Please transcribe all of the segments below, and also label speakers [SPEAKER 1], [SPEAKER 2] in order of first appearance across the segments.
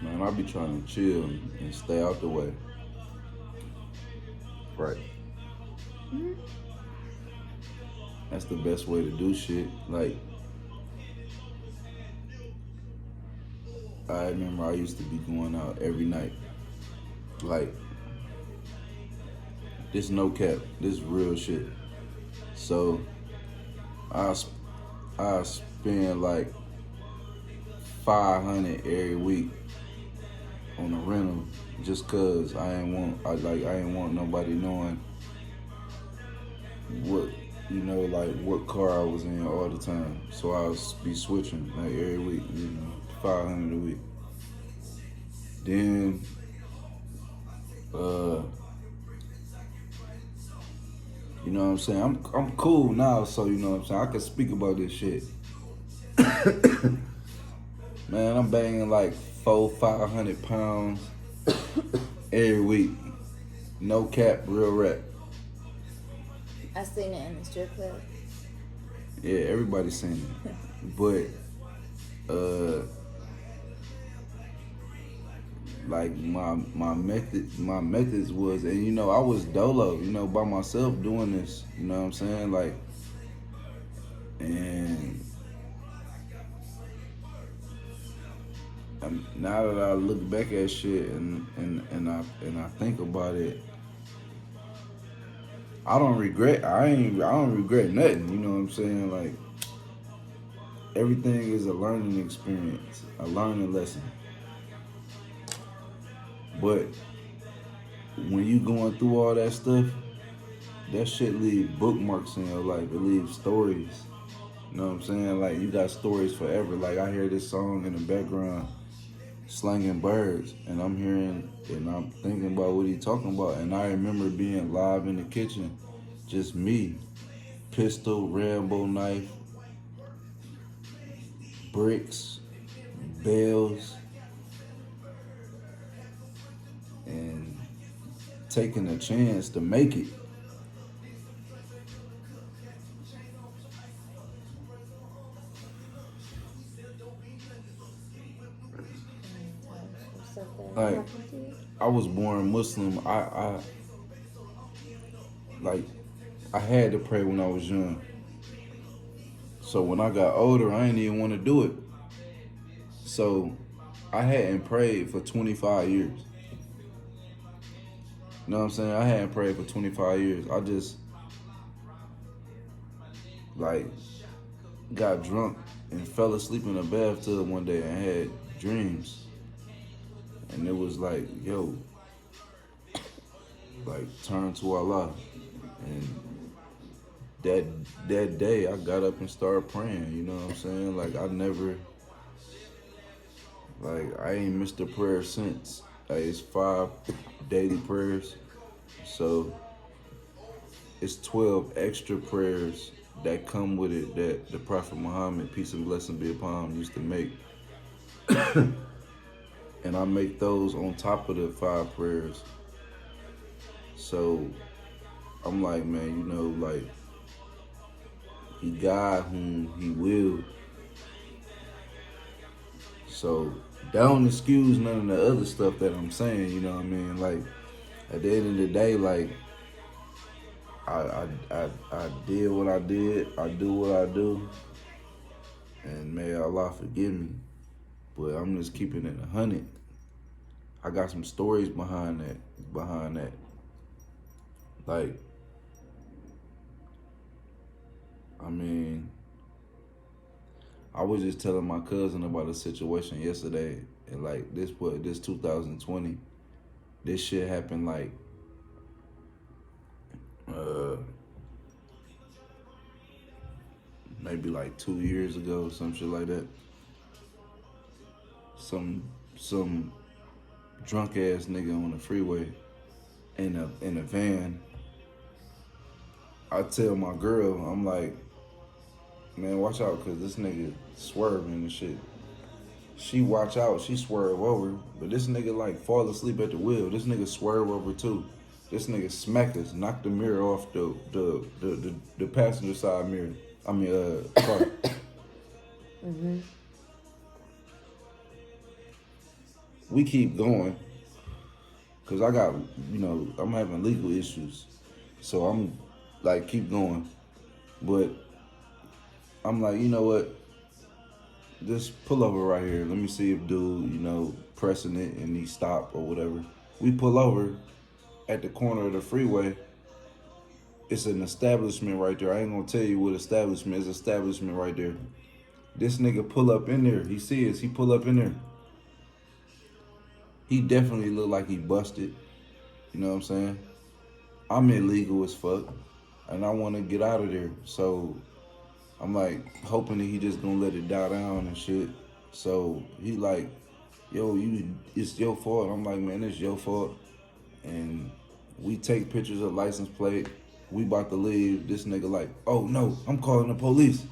[SPEAKER 1] Man, I be trying to chill and stay out the way. Right.
[SPEAKER 2] Hmm.
[SPEAKER 1] That's the best way to do shit. Like, I remember I used to be going out every night. Like, this no cap, this real shit. So I I spend like 500 every week on a rental just cause I ain't want nobody knowing what like what car I was in all the time. So I was be switching like every week, 500 a week. Then uh you know what I'm saying? I'm cool now, so you know what I'm saying, I can speak about this shit. Man, I'm banging like 500 pounds every week. No cap, real rap.
[SPEAKER 2] I seen it in the strip club.
[SPEAKER 1] Yeah, everybody's saying it. But like my methods was, and I was dolo, by myself doing this, you know what I'm saying? Like, and now that I look back at shit and I think about it, I don't regret nothing, you know what I'm saying? Like, everything is a learning experience, a learning lesson. But when you going through all that stuff, that shit leave bookmarks in your life. It leaves stories. You know what I'm saying? Like, you got stories forever. Like, I hear this song in the background, Slanging Birds, and I'm hearing and I'm thinking about what he talking about. And I remember being live in the kitchen, just me, pistol, Rambo knife, bricks, bells, and taking a chance to make it.
[SPEAKER 2] Something
[SPEAKER 1] Like,
[SPEAKER 2] happened to you?
[SPEAKER 1] I was born Muslim. I like I had to pray when I was young. So when I got older, I didn't even want to do it. So I hadn't prayed for 25 years. You know what I'm saying? I hadn't prayed for 25 years. I just like got drunk and fell asleep in a bathtub one day and had dreams. And it was like, yo, like, turn to Allah. And that that day I got up and started praying, you know what I'm saying? Like, I ain't missed a prayer since. Like, it's 5 daily prayers. So it's 12 extra prayers that come with it that the Prophet Muhammad, peace and blessing be upon him, used to make. And I make those on top of the 5 prayers. So I'm like, man, like, he God whom he will. So that don't excuse none of the other stuff that I'm saying, you know what I mean? Like, at the end of the day, like, I did what I did, I do what I do, and may Allah forgive me. But I'm just keeping it 100. I got some stories behind that. Like, I mean, I was just telling my cousin about a situation yesterday, and like, this 2020, this shit happened like uh maybe like 2 years ago, some shit like that. Some drunk ass nigga on the freeway in a van. I tell my girl, I'm like, man, watch out, cause this nigga swerving and shit. She watch out, she swerve over, but this nigga like fall asleep at the wheel. This nigga swerve over too. This nigga smack us, knock the mirror off the passenger side mirror. I mean, car.
[SPEAKER 2] Mm-hmm.
[SPEAKER 1] we keep going because I got, I'm having legal issues. So I'm like, keep going. But I'm like, you know what? Just pull over right here. Let me see if dude, pressing it and he stop or whatever. We pull over at the corner of the freeway. It's an establishment right there. I ain't gonna tell you what establishment is. Establishment right there. This nigga pull up in there. He sees. He pull up in there. He definitely look like he busted. You know what I'm saying? I'm illegal as fuck, and I want to get out of there. So I'm like hoping that he just gonna let it die down and shit. So he like, yo, it's your fault. I'm like, man, it's your fault. And we take pictures of license plate. We about to leave. This nigga like, oh no, I'm calling the police.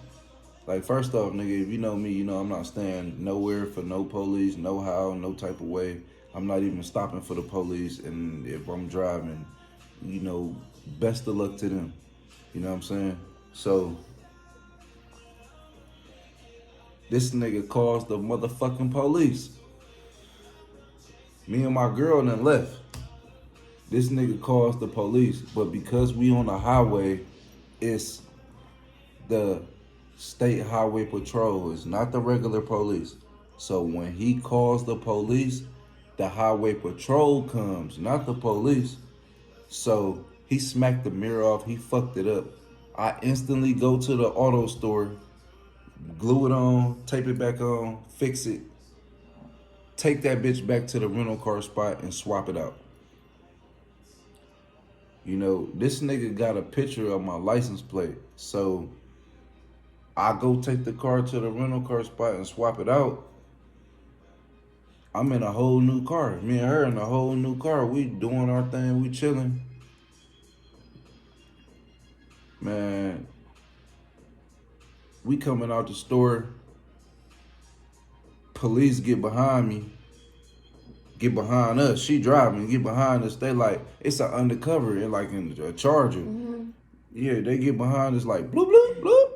[SPEAKER 1] Like, first off, nigga, if you know me, you know I'm not staying nowhere for no police, no how, no type of way. I'm not even stopping for the police. And if I'm driving, best of luck to them. You know what I'm saying? So this nigga calls the motherfucking police. Me and my girl done left. This nigga calls the police, but because we on the highway, it's the state highway patrol. It's not the regular police. So when he calls the police, the highway patrol comes, not the police. So he smacked the mirror off. He fucked it up. I instantly go to the auto store, glue it on, tape it back on, fix it, take that bitch back to the rental car spot and swap it out. This nigga got a picture of my license plate. So I go take the car to the rental car spot and swap it out. I'm in a whole new car. Me and her in a whole new car. We doing our thing. We chilling. Man, we coming out the store. Police get behind me. Get behind us. She driving. Get behind us. They like, it's an undercover and like in a Charger. Mm-hmm. Yeah, they get behind us like bloop bloop bloop.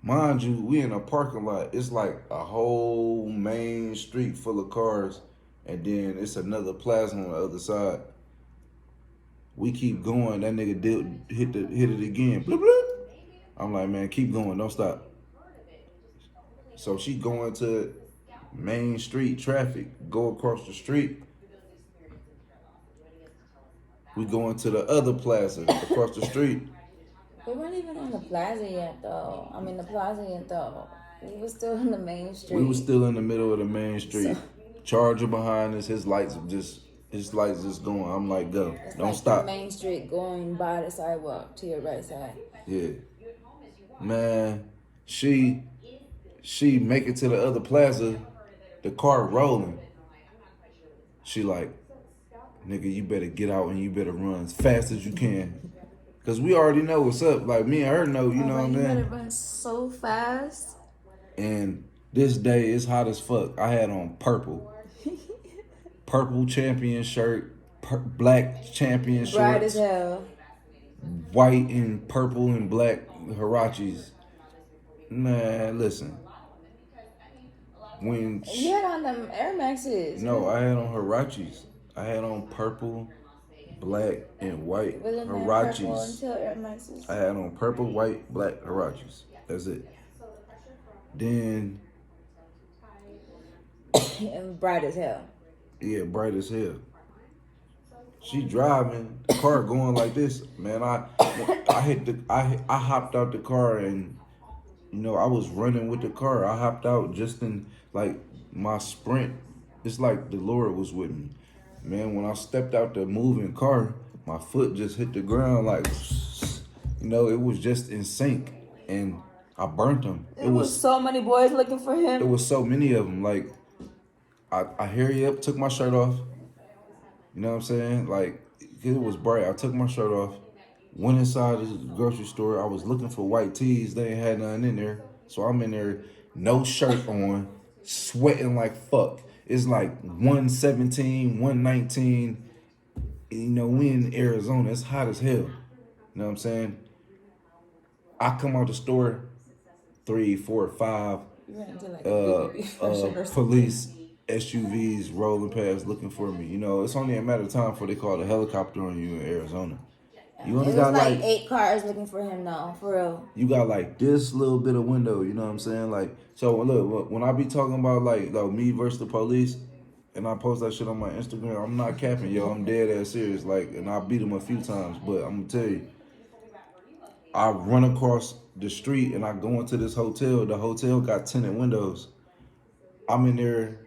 [SPEAKER 1] Mind you, we in a parking lot. It's like a whole main street full of cars, and then it's another plaza on the other side. We keep going. That nigga hit it again. Bloop bloop. I'm like, man, keep going. Don't stop. So she going to main street traffic. Go across the street. We going to the other plaza across the street.
[SPEAKER 2] We weren't even on the plaza yet, though. We were still in the main street.
[SPEAKER 1] We were still in the middle of the main street. So, Charger behind us. His lights just going. I'm like, go. Don't like stop.
[SPEAKER 2] The main street going by the sidewalk to your right side.
[SPEAKER 1] Yeah. Man, she make it to the other plaza. The car rolling. She like, nigga, you better get out and you better run as fast as you can. Cause we already know what's up. Like me and her know, you know what I'm saying?
[SPEAKER 2] You better run so fast.
[SPEAKER 1] And this day is hot as fuck. I had on purple. Purple champion shirt, black champion shorts.
[SPEAKER 2] Bright as hell.
[SPEAKER 1] White and purple and black Hirachis. Man, listen. When
[SPEAKER 2] you had on them Air Maxes.
[SPEAKER 1] No, I had on Hirachis. I had on purple, black, and white Hirachis. I had on purple, white, black Hirachis. That's it. Then
[SPEAKER 2] and bright as hell.
[SPEAKER 1] Yeah, bright as hell. She driving, the car going like this. Man, I hopped out the car and I was running with the car. I hopped out just in like my sprint. It's like the Lord was with me. Man, when I stepped out the moving car, my foot just hit the ground like, it was just in sync. And I burnt them.
[SPEAKER 2] It was so many boys looking for him.
[SPEAKER 1] It was so many of them. Like, I hurry up, took my shirt off. You know what I'm saying? Like, it was bright. I took my shirt off, went inside the grocery store. I was looking for white tees. They ain't had nothing in there. So I'm in there, no shirt on, sweating like fuck. It's like 117, 119. We in Arizona. It's hot as hell. You know what I'm saying? I come out the store, 3, 4, 5 police SUVs rolling past looking for me. You know, it's only a matter of time before they call the helicopter on you in Arizona. You only
[SPEAKER 2] It was
[SPEAKER 1] got
[SPEAKER 2] like
[SPEAKER 1] like
[SPEAKER 2] 8 cars looking for him though, for real.
[SPEAKER 1] you got like this little bit of window. You know what I'm saying? Like, so look, when I be talking about like me versus the police, and I post that shit on my Instagram, I'm not capping, yo. I'm dead ass serious. Like, and I beat him a few times, but I'm gonna tell you, I run across the street and I go into this hotel. The hotel got tinted windows. I'm in there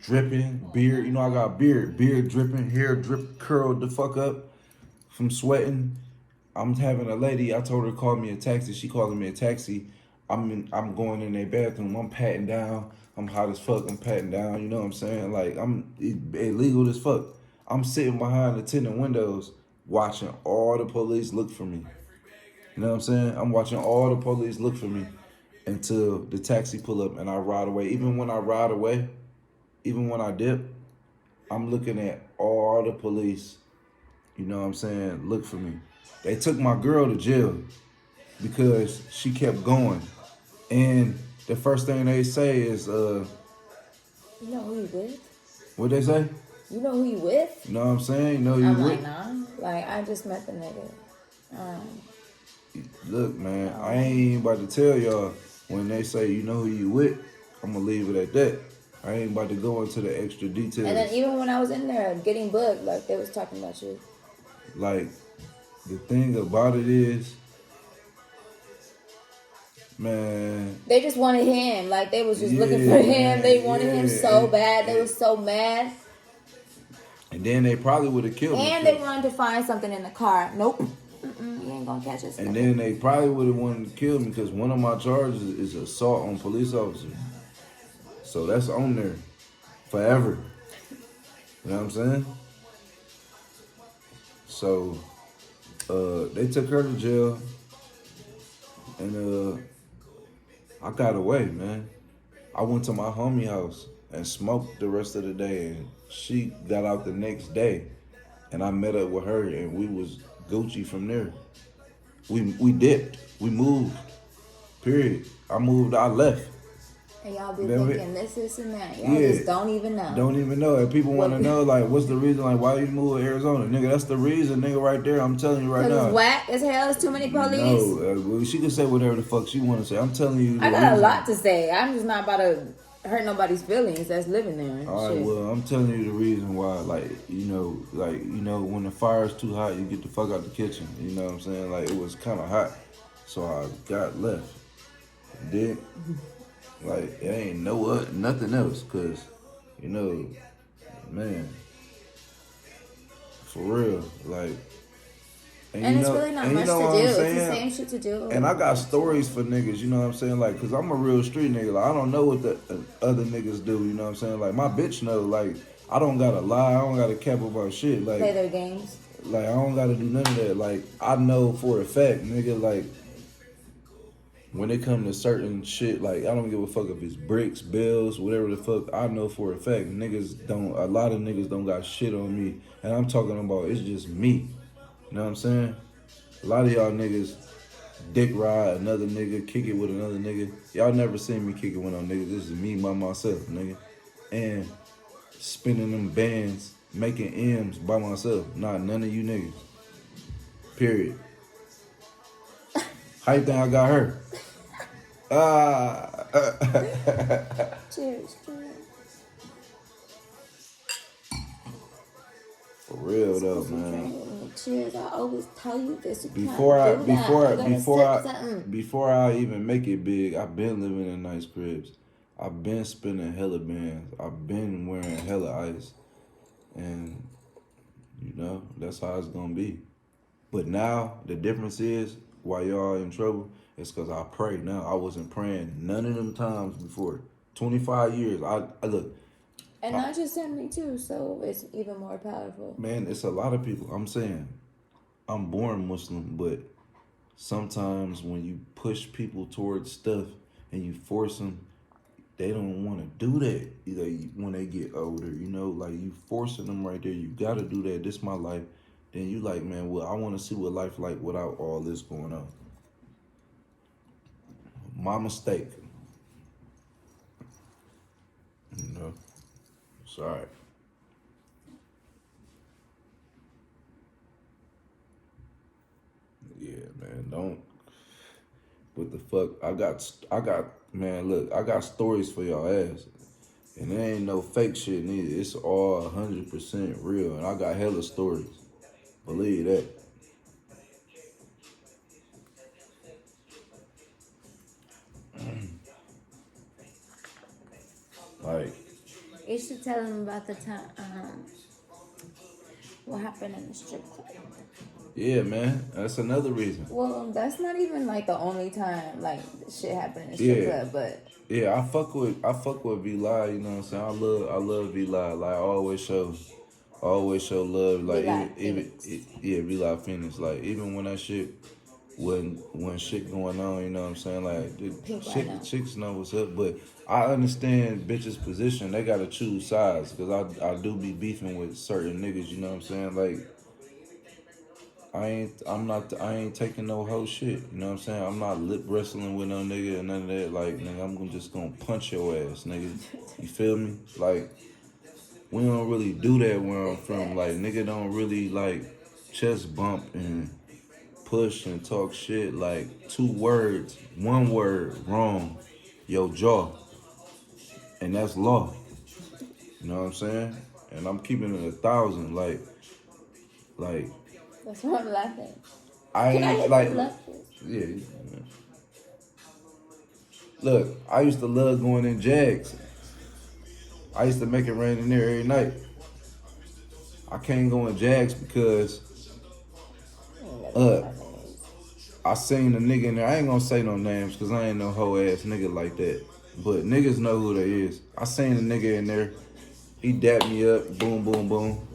[SPEAKER 1] dripping, beard. You know, I got beard dripping, hair drip curled the fuck up from sweating. I'm having a lady. I told her to call me a taxi. She calling me a taxi. I'm going in their bathroom. I'm patting down. I'm hot as fuck. I'm patting down. You know what I'm saying? Like I'm illegal as fuck. I'm sitting behind the tinted windows, watching all the police look for me. You know what I'm saying? I'm watching all the police look for me until the taxi pull up and I ride away. Even when I ride away, even when I dip, I'm looking at all the police. You know what I'm saying? Look for me. They took my girl to jail because she kept going. And the first thing they say is,
[SPEAKER 2] You know who you with?
[SPEAKER 1] what they say?
[SPEAKER 2] You know who you with?
[SPEAKER 1] You know what I'm saying? You know you
[SPEAKER 2] I'm
[SPEAKER 1] with?
[SPEAKER 2] like, nah. Like, I just met the nigga.
[SPEAKER 1] Look, man, I ain't even about to tell y'all when they say you know who you with, I'm gonna leave it at that. I ain't about to go into the extra details.
[SPEAKER 2] And then even when I was in there getting booked, like, they was talking about you.
[SPEAKER 1] Like, the thing about it is, man,
[SPEAKER 2] They just wanted him. Like, they was just looking
[SPEAKER 1] yeah,
[SPEAKER 2] for him. They wanted him
[SPEAKER 1] yeah,
[SPEAKER 2] so bad. They was so mad.
[SPEAKER 1] and then they probably would have killed me.
[SPEAKER 2] And they wanted to find something in the car. Nope. You ain't gonna catch us.
[SPEAKER 1] And then they probably would have wanted to kill me because one of my charges is assault on police officer. So that's on there forever. You know what I'm saying? So they took her to jail, and I got away, man. I went to my homie house and smoked the rest of the day, and she got out the next day, and I met up with her, and we was Gucci from there. We dipped, we moved, period. I moved, I left.
[SPEAKER 2] And y'all be
[SPEAKER 1] Remember
[SPEAKER 2] thinking this and that. Y'all
[SPEAKER 1] Yeah.
[SPEAKER 2] just don't even know.
[SPEAKER 1] Don't even know. And people want to know, like, what's the reason, like, why you move to Arizona? Nigga, that's the reason, nigga, right there. I'm telling you right
[SPEAKER 2] Because
[SPEAKER 1] now.
[SPEAKER 2] it's whack as hell. It's too many police.
[SPEAKER 1] No, well, she can say whatever the fuck she want to say. I'm telling you the
[SPEAKER 2] I got
[SPEAKER 1] reason.
[SPEAKER 2] a lot to say. I'm just not about to hurt nobody's feelings that's living there. And
[SPEAKER 1] All right,
[SPEAKER 2] shit.
[SPEAKER 1] well, I'm telling you the reason why, like, when the fire's too hot, you get the fuck out the kitchen. You know what I'm saying? Like, it was kind of hot, so I got left. Then, like, it ain't nothing else, cause, you know, man, for real, like.
[SPEAKER 2] And it's really not much to do. It's the same shit to do.
[SPEAKER 1] And I got stories for niggas, you know what I'm saying? Like, cause I'm a real street nigga. Like, I don't know what the other niggas do, you know what I'm saying? Like, my bitch know, like, I don't gotta lie, I don't gotta cap about shit. Like,
[SPEAKER 2] Play their games.
[SPEAKER 1] Like, I don't gotta do none of that. Like, I know for a fact, nigga, like, when it come to certain shit, like, I don't give a fuck if it's bricks, bills, whatever the fuck, I know for a fact, a lot of niggas don't got shit on me. And I'm talking about, it's just me. You know what I'm saying? A lot of y'all niggas dick ride another nigga, kick it with another nigga. Y'all never seen me kick it with no nigga. This is me by myself, nigga. And spinning them bands, making M's by myself. Not none of you niggas. Period. How you think I got her?
[SPEAKER 2] Cheers.
[SPEAKER 1] For real though, man.
[SPEAKER 2] Cheers. I always tell you this.
[SPEAKER 1] Before I even make it big, I've been living in nice cribs. I've been spending hella bands. I've been wearing hella ice. And, you know, that's how it's gonna be. But now, the difference is, why y'all in trouble, it's because I pray now. I wasn't praying none of them times before. 25 years, I look.
[SPEAKER 2] And not just him, me too, so it's even more powerful.
[SPEAKER 1] Man, it's a lot of people. I'm saying, I'm born Muslim, but sometimes when you push people towards stuff and you force them, they don't want to do that either when they get older, you know, like you forcing them right there. You got to do that. This is my life. Then you like, man, well, I want to see what life like without all this going on. My mistake. You know, Sorry. Yeah, man. Don't. What the fuck? I got. Man, look, I got stories for y'all ass, and it ain't no fake shit neither. It's all 100% real, and I got hella stories. Believe that. Like,
[SPEAKER 2] You should tell them about the time. What happened in the strip club?
[SPEAKER 1] yeah, man. That's another reason.
[SPEAKER 2] Well, that's not even like the only time like shit happened in the strip
[SPEAKER 1] Yeah,
[SPEAKER 2] club, but
[SPEAKER 1] yeah. I fuck with V Live. You know what I'm saying? I love V Live. Like, I always show love.
[SPEAKER 2] we
[SPEAKER 1] Like,
[SPEAKER 2] like Phoenix.
[SPEAKER 1] yeah, V Live Phoenix. Like, even when that shit, when shit going on, you know what I'm saying? Like, the
[SPEAKER 2] People I know.
[SPEAKER 1] chicks know what's up, but I understand bitches' position. They gotta choose sides because I do be beefing with certain niggas. You know what I'm saying? Like, I ain't taking no whole shit. You know what I'm saying? I'm not lip wrestling with no nigga and none of that. Like, nigga, just gonna punch your ass, nigga. You feel me? Like, we don't really do that where I'm from. Like,
[SPEAKER 2] Facts.
[SPEAKER 1] nigga don't really like chest bump and push and talk shit. Like, two words, one word wrong, your jaw, and that's law. You know what I'm saying? And I'm keeping it 1,000. Like
[SPEAKER 2] That's why I'm laughing.
[SPEAKER 1] I
[SPEAKER 2] Can I
[SPEAKER 1] ain't
[SPEAKER 2] hit
[SPEAKER 1] like,
[SPEAKER 2] this left?
[SPEAKER 1] yeah. Look, I used to love going in Jags. I used to make it rain in there every night. I can't go in Jags because
[SPEAKER 2] That's what
[SPEAKER 1] uh
[SPEAKER 2] my name is.
[SPEAKER 1] I seen a nigga in there. I ain't gonna say no names because I ain't no hoe ass nigga like that. But niggas know who they is. I seen a nigga in there. He dapped me up. Boom, boom, boom.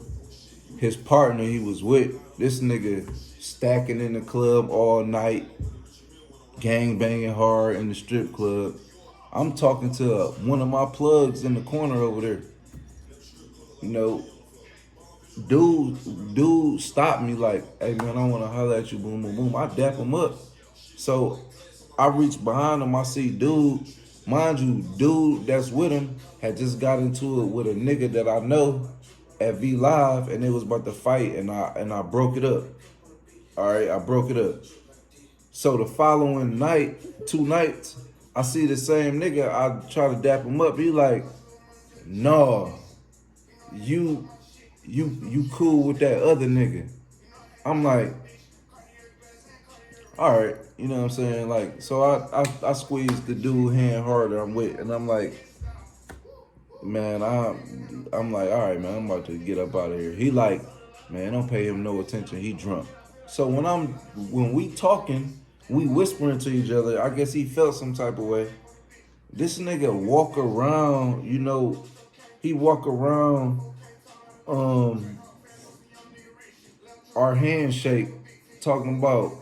[SPEAKER 1] His partner he was with, this nigga stacking in the club all night, gang banging hard in the strip club. I'm talking to one of my plugs in the corner over there. You know, dude stopped me like, hey man, I wanna holler at you, boom, boom, boom. I dap him up. So I reach behind him, I see mind you, dude that's with him had just got into it with a nigga that I know at V Live and it was about to fight and I broke it up. Alright, I broke it up. So the following night, 2 nights, I see the same nigga, I try to dap him up. He like, no, you you cool with that other nigga. I'm like, all right, you know what I'm saying? Like, so I squeezed the dude hand harder I'm with, and I'm like, man, I'm like, all right, man, I'm about to get up out of here. He like, man, don't pay him no attention. He drunk. So when we talking, we whispering to each other. I guess he felt some type of way. This nigga walk around, he walk around um our handshake talking about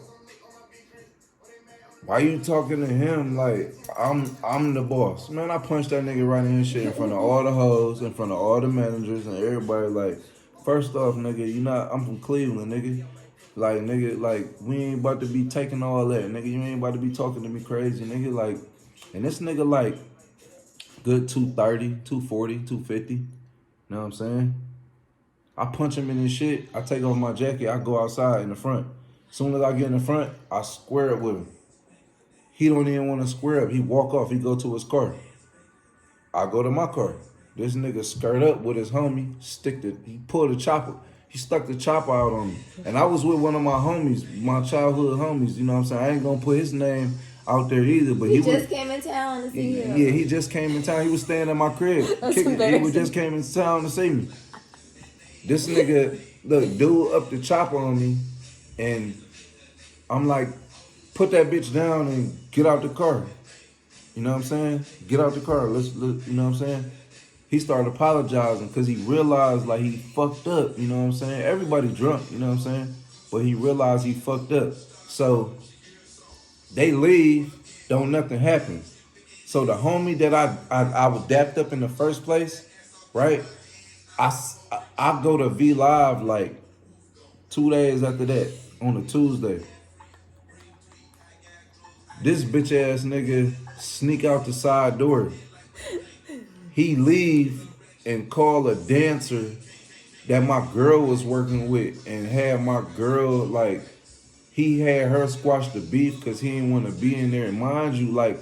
[SPEAKER 1] why you talking to him like I'm the boss? Man, I punched that nigga right in his shit in front of all the hoes, in front of all the managers and everybody. Like, first off, nigga, I'm from Cleveland, nigga. Like, nigga, like, we ain't about to be taking all that, nigga. You ain't about to be talking to me crazy, nigga. Like, and this nigga, like, good 230, 240, 250. You know what I'm saying? I punch him in his shit. I take off my jacket. I go outside in the front. Soon as I get in the front, I square it with him. He don't even want to square up. He walk off. He go to his car. I go to my car. This nigga skirt up with his homie. He pulled the chopper. He stuck the chopper out on me. And I was with one of my homies, my childhood homies. You know what I'm saying? I ain't gonna put his name out there either. But
[SPEAKER 2] He just came in town to see you.
[SPEAKER 1] Yeah, he just came in town. He was staying at my crib.
[SPEAKER 2] That's
[SPEAKER 1] Kicking. He
[SPEAKER 2] embarrassing.
[SPEAKER 1] just came in town to see me. This nigga, look, dude up the chopper on me, and I'm like, put that bitch down and get out the car. You know what I'm saying? Get out the car. You know what I'm saying? He started apologizing because he realized like he fucked up. You know what I'm saying? Everybody drunk. You know what I'm saying? But he realized he fucked up. So they leave. Don't nothing happen. So the homie that I was dapped up in the first place, right? I go to V Live like 2 days after that on a Tuesday. This bitch ass nigga sneak out the side door. He leave and call a dancer that my girl was working with and had my girl like he had her squash the beef because he didn't want to be in there. And mind you, like,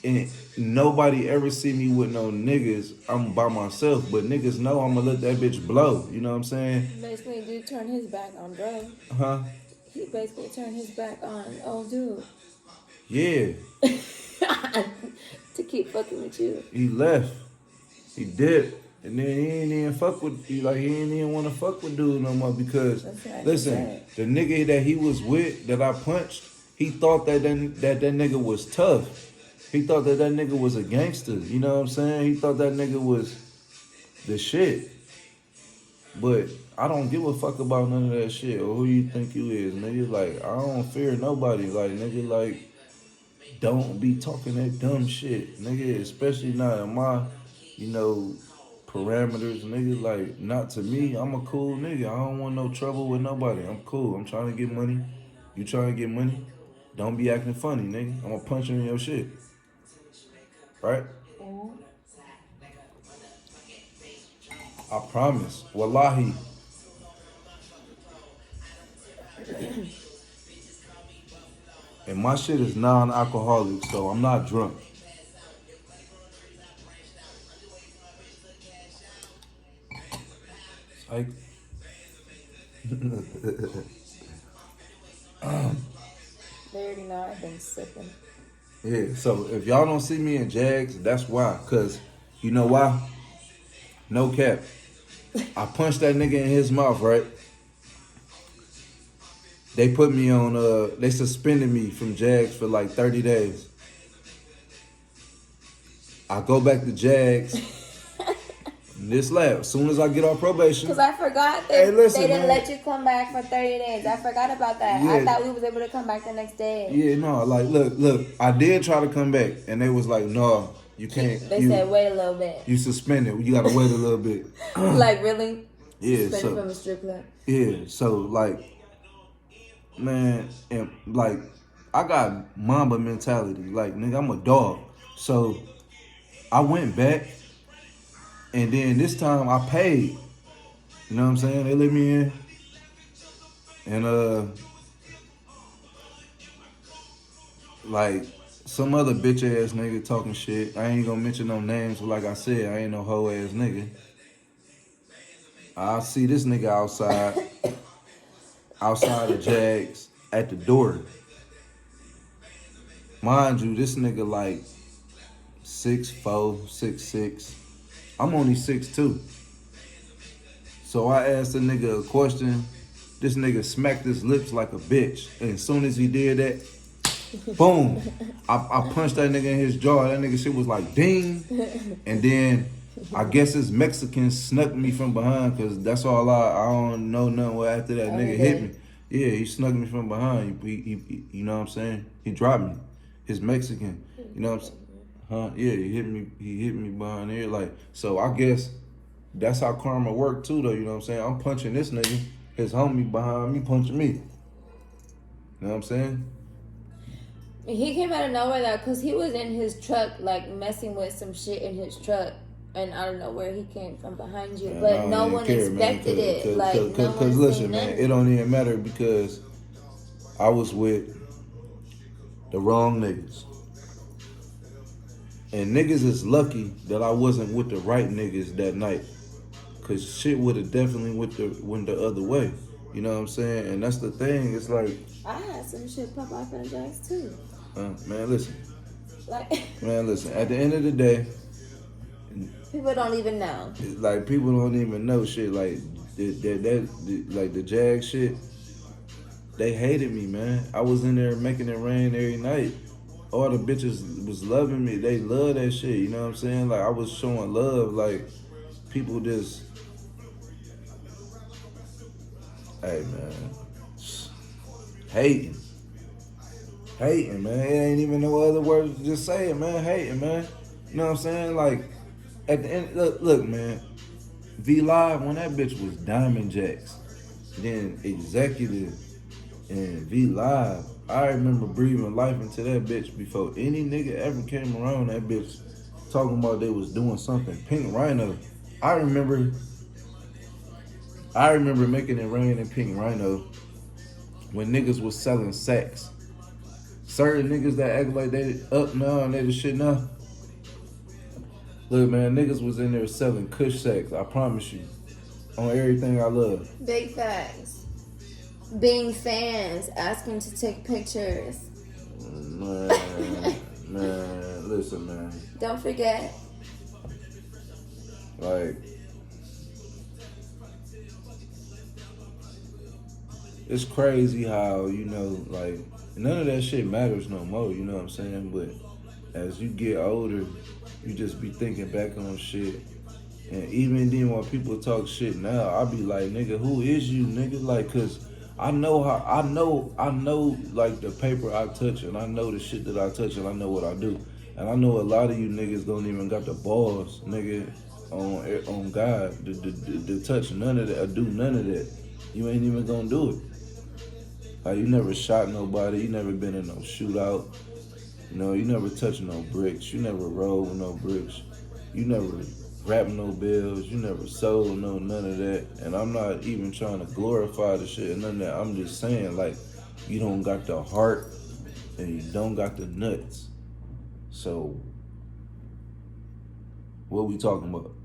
[SPEAKER 1] and nobody ever see me with no niggas. I'm by myself, but niggas know I'm gonna let that bitch blow. You know what I'm saying?
[SPEAKER 2] Basically, dude turned his back on bro.
[SPEAKER 1] Huh?
[SPEAKER 2] He basically turned his back on old dude.
[SPEAKER 1] Yeah.
[SPEAKER 2] To keep fucking with you.
[SPEAKER 1] He left. He did. And then he ain't even fuck with he ain't even want to fuck with dude no more because
[SPEAKER 2] That's what I
[SPEAKER 1] listen,
[SPEAKER 2] said.
[SPEAKER 1] the nigga that he was with that I punched, he thought that that nigga was tough. He thought that nigga was a gangster. You know what I'm saying? He thought that nigga was the shit. But I don't give a fuck about none of that shit or who you think you is, nigga. Like I don't fear nobody. Like nigga, like don't be talking that dumb shit, nigga. Especially not in my, you know, parameters, nigga. Like not to me. I'm a cool nigga. I don't want no trouble with nobody. I'm cool. I'm trying to get money. You trying to get money? Don't be acting funny, nigga. I'm gonna punch you in your shit. Right? I promise. Wallahi. And my shit is non-alcoholic, so I'm not drunk. Like,
[SPEAKER 2] They already know I've been sipping.
[SPEAKER 1] yeah, so if y'all don't see me in Jags, that's why. Cause you know why? No cap. I punched that nigga in his mouth, right? They put me on they suspended me from Jags for like 30 days. I go back to Jags. This lab, as soon as I get off probation.
[SPEAKER 2] Because I forgot that
[SPEAKER 1] Hey, listen,
[SPEAKER 2] they didn't
[SPEAKER 1] man.
[SPEAKER 2] let you come back for 30 days. I forgot about that. I
[SPEAKER 1] Yeah.
[SPEAKER 2] thought we was able to come back the next day.
[SPEAKER 1] Yeah, no, like look, I did try to come back and they was like, no, you can't.
[SPEAKER 2] They said wait a little bit.
[SPEAKER 1] You suspended. You gotta wait a little bit.
[SPEAKER 2] Like really?
[SPEAKER 1] Yeah,
[SPEAKER 2] Suspended
[SPEAKER 1] so
[SPEAKER 2] from a strip club.
[SPEAKER 1] yeah, so like, man, and like, I got Mamba mentality. Like, nigga, I'm a dog. So I went back, and then this time I paid. You know what I'm saying? They let me in, and like some other bitch ass nigga talking shit. I ain't gonna mention no names, but like I said, I ain't no hoe ass nigga. I see this nigga outside of Jags at the door. Mind you, this nigga like 6'4", 6'6". I'm only 6'2". So I asked the nigga a question. This nigga smacked his lips like a bitch. And as soon as he did that, boom. I punched that nigga in his jaw. That nigga shit was like ding. And then I guess his Mexican snuck me from behind because that's all I don't know nothing what after that nigga hit me. Yeah, he snuck me from behind. He you know what I'm saying? He dropped me. His Mexican. You know what I'm saying? Huh? Yeah, he hit me behind there. Like, so I guess that's how karma worked too though, you know what I'm saying? I'm punching this nigga, his homie behind me punching me. You know what I'm saying?
[SPEAKER 2] He came out of nowhere though, because he was in his truck, like messing with some shit in his truck. And I don't know where he came from behind you,
[SPEAKER 1] Man,
[SPEAKER 2] but no one expected it. Like, no one
[SPEAKER 1] listen,
[SPEAKER 2] seen
[SPEAKER 1] man,
[SPEAKER 2] nothing.
[SPEAKER 1] it don't even matter because I was with the wrong niggas. And niggas is lucky that I wasn't with the right niggas that night. Cause shit would have definitely went the other way. You know what I'm saying? And that's the thing, it's like,
[SPEAKER 2] I had some shit pop off in Jags too.
[SPEAKER 1] man, listen.
[SPEAKER 2] Like,
[SPEAKER 1] Man, listen, at the end of the day,
[SPEAKER 2] people don't even know.
[SPEAKER 1] like people don't even know shit. Like like the Jag shit, they hated me, man. I was in there making it rain every night. All the bitches was loving me. They love that shit. You know what I'm saying? Like I was showing love. Like people just, hey man, hating, man. It ain't even no other words to just say it, man. Hating, man. You know what I'm saying? Like at the end, look, man. V Live when that bitch was Diamond Jacks, then Executive and V Live. I remember breathing life into that bitch before any nigga ever came around that bitch talking about they was doing something. Pink Rhino. I remember I remember making it rain in Pink Rhino when niggas was selling sex. Certain niggas that act like they up now and they the shit now. Look, man, niggas was in there selling kush sex. I promise you, on everything I love.
[SPEAKER 2] Big facts. Being fans, asking to take pictures.
[SPEAKER 1] Man, listen, man.
[SPEAKER 2] Don't forget.
[SPEAKER 1] Like, it's crazy how, like, none of that shit matters no more, you know what I'm saying? But as you get older, you just be thinking back on shit. And even then when people talk shit now, I be like, nigga, who is you, nigga? Like, cause I know like the paper I touch and I know the shit that I touch and I know what I do. And I know a lot of you niggas don't even got the balls, nigga, on God to touch none of that or do none of that. You ain't even gonna do it. Like, you never shot nobody, you never been in no shootout. You never touched no bricks, you never rolled with no bricks, you never rapped no bills, you never sold none of that. And I'm not even trying to glorify the shit and none of that. I'm just saying, like, you don't got the heart and you don't got the nuts. So, what we talking about?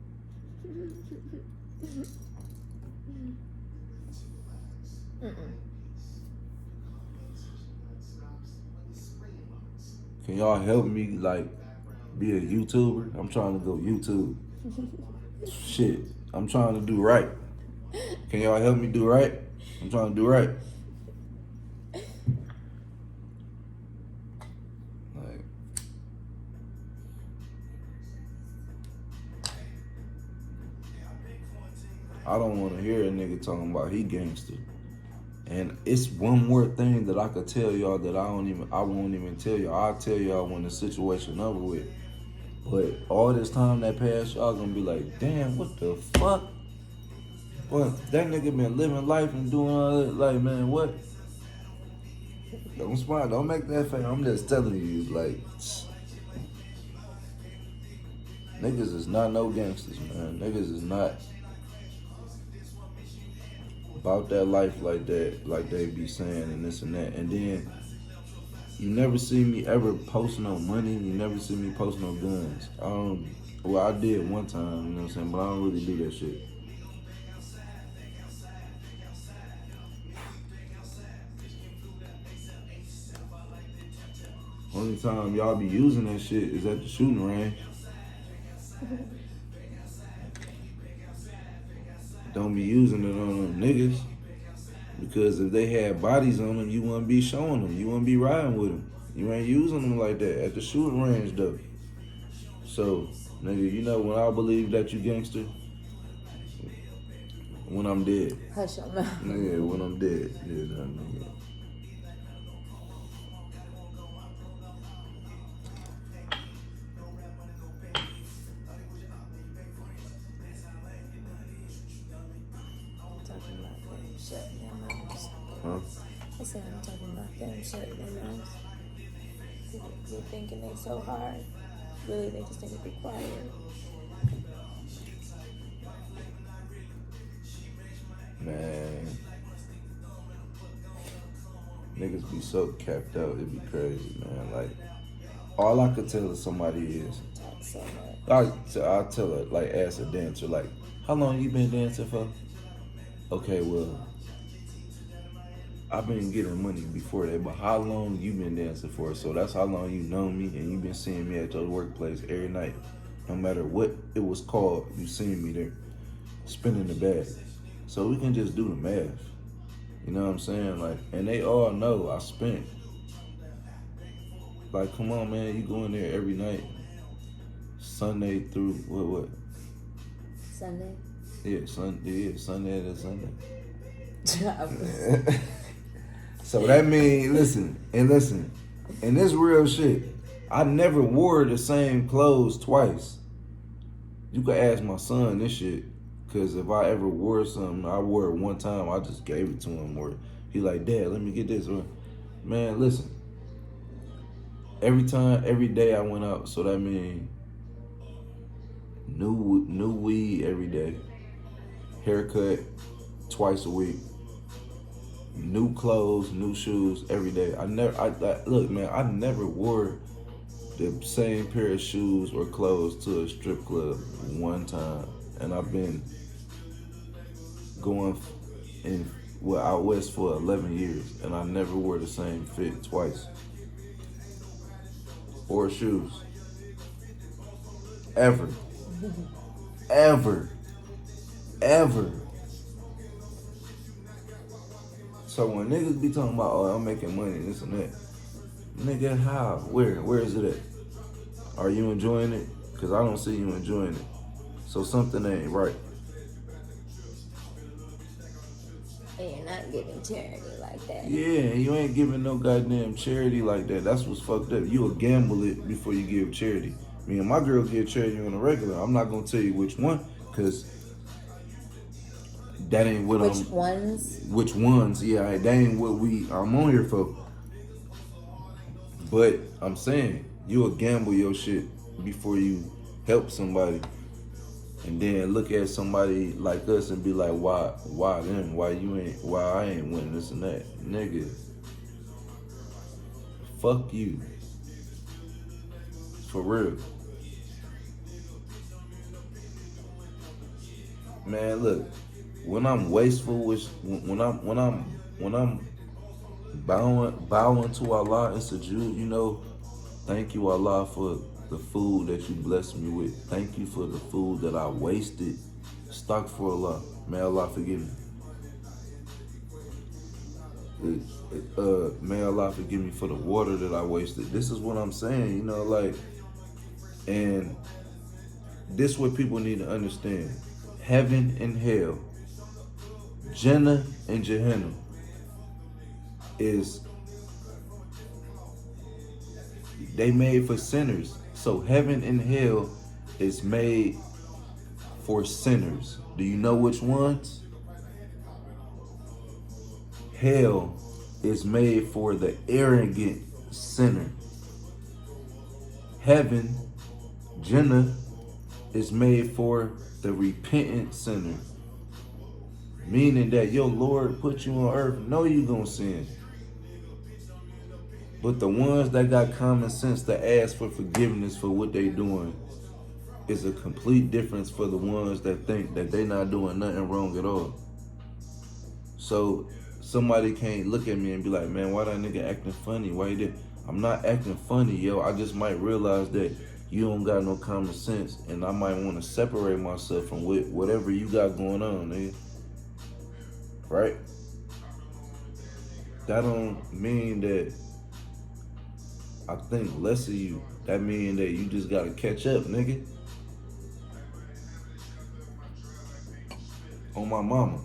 [SPEAKER 1] Can y'all help me, like, be a YouTuber? I'm trying to go YouTube. Shit, I'm trying to do right. Can y'all help me do right? I'm trying to do right. Like, I don't want to hear a nigga talking about he gangster. And it's one more thing that I could tell y'all that I won't even tell y'all. I'll tell y'all when the situation over with. But all this time that passed, y'all gonna be like, damn, what the fuck? Well, that nigga been living life and doing all that. Like, man, what? Don't smile. Don't make that face. I'm just telling you, like, niggas is not no gangsters, man. Niggas is not about that life like that, like they be saying and this and that. And then you never see me ever post no money. You never see me post no guns. I did one time, you know what I'm saying? But I don't really do that shit. Only time y'all be using that shit is at the shooting range. Don't be using it on them niggas. Because if they had bodies on them, you wouldn't be showing them. You wouldn't be riding with them. You ain't using them like that at the shooting range, though. So, nigga, when I believe that you gangster? When I'm dead.
[SPEAKER 2] Hush your mouth.
[SPEAKER 1] Nigga, when I'm dead. Yeah, nigga. Huh?
[SPEAKER 2] I said I'm talking about them shutting their mouths. People thinking they so hard. Really, they just need to be quiet.
[SPEAKER 1] Man. Niggas be so capped out, it be crazy, man. Like, all I could tell somebody is,
[SPEAKER 2] Talk so much.
[SPEAKER 1] I'll tell her, like, ask a dancer, like, how long you been dancing for? Okay, well, I've been getting money before that, but how long you been dancing for? So that's how long you know me, and you been seeing me at your workplace every night. No matter what it was called, you seen me there, spinning the bag. So we can just do the math. You know what I'm saying? Like, and they all know I spent. Like, come on, man, you go in there every night, Sunday through what?
[SPEAKER 2] Sunday.
[SPEAKER 1] Yeah, Sunday to Sunday.
[SPEAKER 2] Job.
[SPEAKER 1] So that means, listen, and this real shit. I never wore the same clothes twice. You could ask my son this shit, cause if I ever wore something, I wore it one time. I just gave it to him, or he like, Dad, let me get this. Man, listen. Every day I went out, so that means new weed every every day. Haircut twice a week. New clothes, new shoes every day. Look, man, I never wore the same pair of shoes or clothes to a strip club one time, and I've been going out west for 11 years, and I never wore the same fit twice or shoes ever, ever, ever. So when niggas be talking about, oh, I'm making money, this and that, nigga, how? Where is it at? Are you enjoying it? Because I don't see you enjoying it. So something ain't right.
[SPEAKER 2] And you're not giving charity like that.
[SPEAKER 1] Yeah, you ain't giving no goddamn charity like that. That's what's fucked up. You'll gamble it before you give charity. Me and my girl give charity on a regular. I'm not gonna tell you which one, because that ain't what
[SPEAKER 2] Which ones?
[SPEAKER 1] Which ones? Yeah, that ain't what I'm on here for. But I'm saying you'll gamble your shit before you help somebody, and then look at somebody like us and be like, why them? Why I ain't winning this and that, nigga? Fuck you, for real. Man, look, when I'm wasteful, when I'm bowing to Allah and sujood, thank you, Allah, for the food that you blessed me with. Thank you for the food that I wasted. Astaghfirullah. May Allah forgive me. May Allah forgive me for the water that I wasted. This is what I'm saying, and this is what people need to understand. Heaven and hell, Jannah and Jahannam, they made for sinners. So heaven and hell is made for sinners. Do you know which ones? Hell is made for the arrogant sinner. Heaven, Jannah, is made for the repentant sinner. Meaning that your Lord put you on earth, know you gonna sin. But the ones that got common sense to ask for forgiveness for what they doing is a complete difference for the ones that think that they not doing nothing wrong at all. So somebody can't look at me and be like, man, why that nigga acting funny? Why you did? I'm not acting funny, yo. I just might realize that you don't got no common sense, and I might want to separate myself from whatever you got going on, nigga. Right? That don't mean that I think less of you. That mean that you just gotta catch up, nigga. On my mama.